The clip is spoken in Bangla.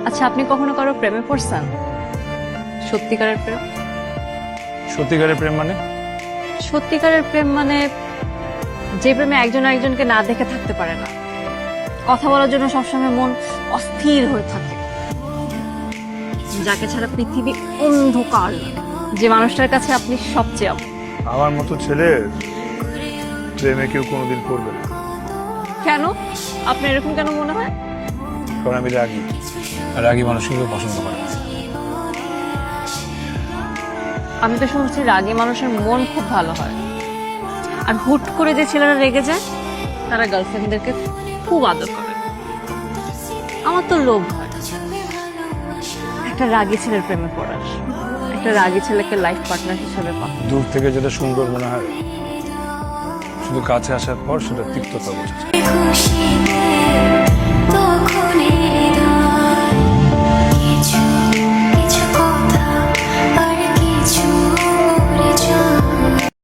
আচ্ছা, আপনি কখনো কারো প্রেমে পড়ছেন? সত্যিকারের প্রেম? সত্যিকারের প্রেম মানে? সত্যিকারের প্রেম মানে যে প্রেমে একজন আরেকজনকে না দেখে থাকতে পারে না, কথা বলার জন্য সবসময় মন অস্থির হয়ে থাকে, যাকে ছাড়া পৃথিবী অন্ধকার লাগে, যে মানুষটার কাছে আপনি সবচেয়ে আপন। আমার মতো ছেলের প্রেমে কেউ কোনোদিন পড়বে না। কেন? আপনার এরকম কেন মনে হয়? কারণ আমি রাগী, আর রাগী মানুষকে কেউ পছন্দ করে না। আমি তো শুনছি রাগী মানুষের মন খুব ভালো হয়, আর হুট করে যে ছেলেরা রেগে যায় তারা গার্লফ্রেন্ডদেরকে খুব আদর করে। আমার তো লোভ হয় একটা রাগী ছেলের প্রেমে পড়ার, একটা রাগী ছেলেকে লাইফ পার্টনার হিসেবে পাওয়া। দূর থেকে যেটা সুন্দর মনে হয়, শুধু কাছে আসার পর সেটা তিক্ততা বোঝা যায়।